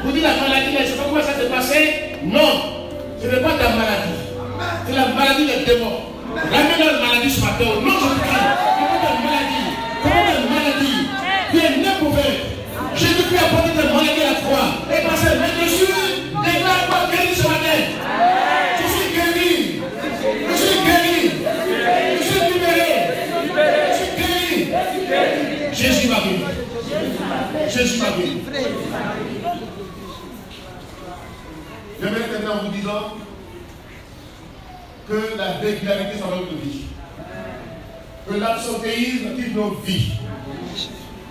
Vous dites la maladie, je ne sais pas comment ça s'est passé. Non. Ce n'est pas ta maladie. C'est la maladie des démons. Ramène la maladie ce matin. Non, je te dis. Ce n'est pas ta maladie. Ce n'est pas ta maladie. Tu es né mauvais. Jésus-Christ a porté ta maladie à la croix. Et parce que Jésus déclare-moi guéri ce matin. Je suis guéri. Je suis guéri. Je suis libéré. Je suis guéri. Jésus m'a guéri. Jésus m'a guéri. J'aimerais terminer en vous disant que la régularité dans notre vie, que l'absentéisme quitte nos vies,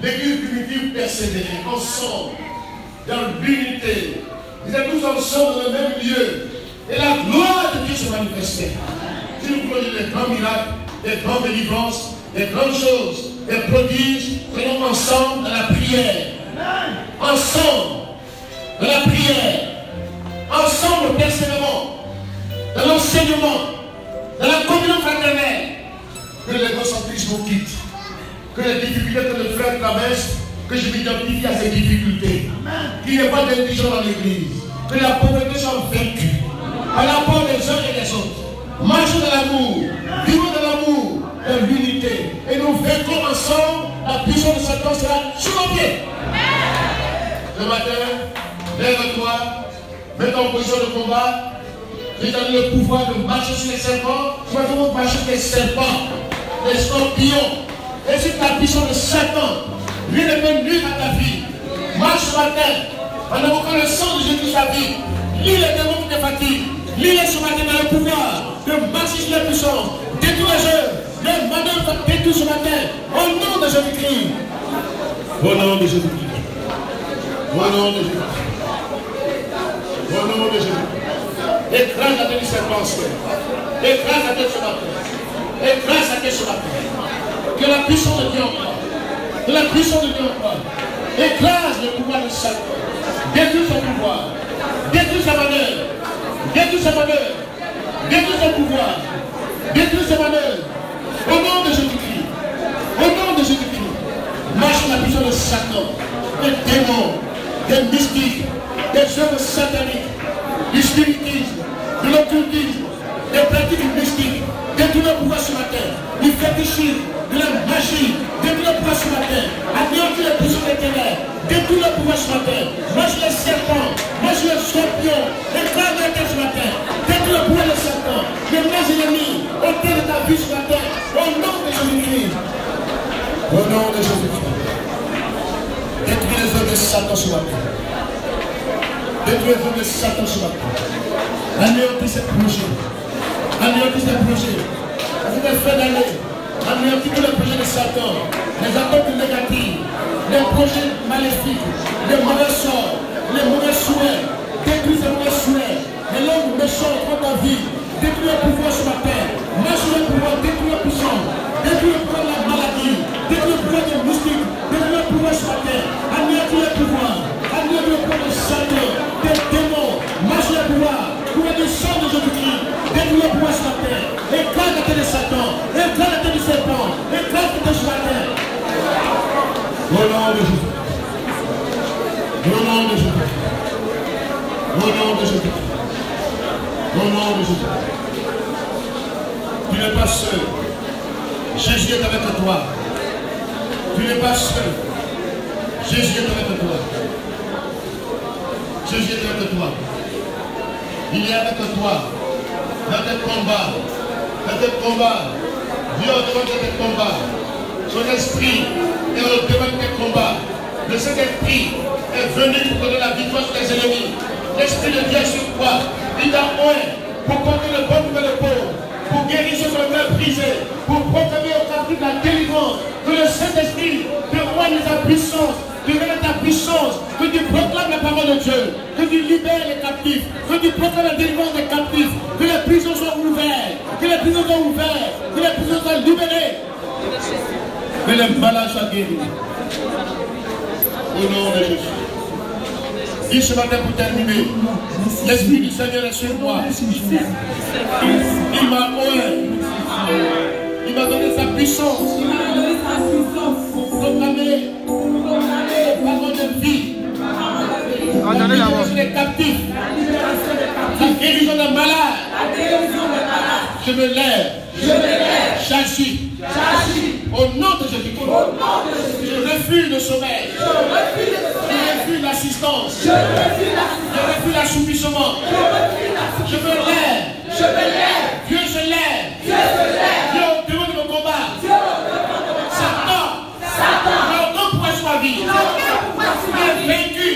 l'église primitive persévérer ensemble, dans l'unité, nous êtes tous ensemble dans le même lieu, et la gloire de Dieu se manifestait. Si nous voulons des grands miracles, des grandes délivrances, des grandes choses, des prodiges, prenons ensemble dans la prière, ensemble dans la prière. Ensemble, persévérons dans l'enseignement, dans la communion fraternelle. Que l'égocentrisme nous quitte. Que les difficultés que le frère traverse, que je m'identifie à ces difficultés. Qu'il n'y ait pas d'indigence dans l'église. Que la pauvreté soit vaincue par l'apport des uns et des autres. Marchons dans l'amour, vivons dans l'amour, dans l'unité. Et nous vaincrons ensemble, la puissance de Satan sera sur nos pieds. Ce matin, lève-toi. Mets en position de combat. J'ai donné le pouvoir de marcher sur les serpents. Tu vas toujours marcher sur les serpents, les scorpions. Et sur la puissance de Satan, lui ne peut nuire à ta vie. Marche ce matin en invoquant le sang de Jésus sa vie. Lis les démons qui te fatiguent. Lis-les ce matin dans le pouvoir de marcher sur les puissances. Détruis les œuvres. Les manœuvres détruis ce matin. Au nom de Jésus-Christ. Au nom de Jésus-Christ. Au nom de Jésus-Christ. Au nom de Jésus. Écrase la tête du serpent. Écrase la tête ce matin. Écrase la tête ce matin. Que la puissance de Dieu en toi. Que la puissance de Dieu en toi. Écrase le pouvoir de Satan. Détruis son pouvoir. Détruis sa manœuvre. Détruis sa manœuvre. Détruis son pouvoir. Détruis sa manœuvre. Au nom de Jésus-Christ. Au nom de Jésus-Christ. Marche la puissance de Satan. Des démons. Des mystiques. Des œuvres sataniques, du spiritisme, de l'occultisme, des pratiques mystiques, détruis le pouvoir ce matin, du fétichisme, de la magie, détruis le pouvoir ce matin, anéantis les puissances des ténèbres, détruis le pouvoir ce matin, mange les serpents, mange les scorpions, écrase la tête ce matin, détruis le pouvoir de Satan, les mains ennemis, ôtez de ta vie ce matin, au nom de Jésus-Christ. Au nom de Jésus-Christ. Détruis les œuvres de Satan ce matin. Détruis les œuvres de Satan ce matin. Anéantis ces projets. Anéantis ces projets. Ça fait des faits d'années. Anéantis tous les projets de Satan. les attaques négatives, les projets maléfiques, les mauvais sorts, les mauvais souhaits, détruis ces mauvais souhaits, les langues méchantes contre ta vie, détruis le pouvoir sur la terre, marche le pouvoir, détruis le puissant, détruis le pouvoir de la maladie, détruis le pouvoir des moustiques, détruis le pouvoir sur la terre, anéantis le pouvoir, anéantis le pouvoir de Satan, des démons, marche le pouvoir, pouvoir du sang de Jésus-Christ, détruis le pouvoir sur la terre, éclate la tête de Satan, éclate la tête du serpent, éclate la tête sur la terre. Au nom de Jésus. Au nom de Jésus. Au nom de Jésus. Au nom de Jésus. Tu n'es pas seul. Jésus est avec toi. Tu n'es pas seul. Jésus est avec toi. Jésus est avec toi. Il est avec toi. Dans tes combats. Dans tes combats. Dieu demande tes combats. Son esprit est au-devant de tes combats. Le Saint-Esprit est venu pour donner la victoire sur tes ennemis. L'Esprit de Dieu est sur toi. Il t'a oint pour porter le bon nouvelle de pauvres, pour guérir ceux qui ont été brisés, pour proclamer au captif la délivrance. Que le Saint-Esprit te oigne ta puissance, te donne ta puissance, que tu proclames la parole de Dieu, que tu libères les captifs, que tu proclames la délivrance des captifs, que les prisons soient ouvertes, que les prisons soient ouvertes, que les prisons soient libérées. Que les malades soient guéris. Au nom de Jésus. Dis ce matin pour terminer. L'Esprit du Seigneur est sur moi. Il m'a oint. Il m'a donné sa puissance. Pour proclamer la parole de vie. La libération des captifs. La guérison des malades. Je me lève. J'agis. Au nom de Jésus-Christ. Je refuse le sommeil. Je refuse l'assistance. Je refuse l'assouplissement. Je me lève. Dieu se lève. Dieu au devant de mon combat. Satan. Aucun pouvoir sur ma vie. Tu es vaincu.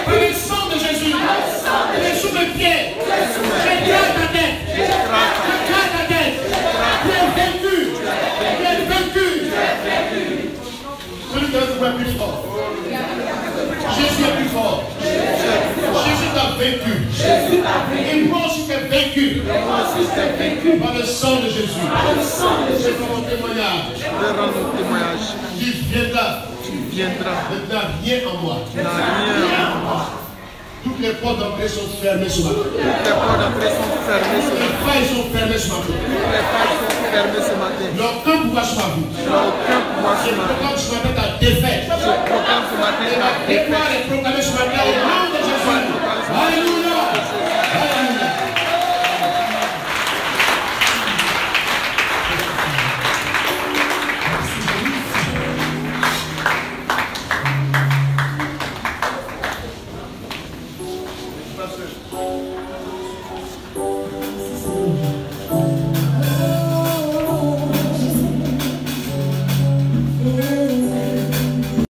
Par le sang de Jésus. Tu es sous mes pieds. J'écrase ta tête. Tu es vaincu. Celui qui est plus fort. Jésus est plus fort. Jésus t'a vaincu. Et moi aussi t'es vaincu. Par le sang de Jésus. C'est mon témoignage. Tu viendras. Tu n'as rien en moi. Toutes les portes d'entrée sont fermées ce matin. Toutes les failles sont fermées ce matin. Aucun pouvoir sur ma vie. Je proclame ce matin ta défaite. Et ma victoire est proclamée ce matin au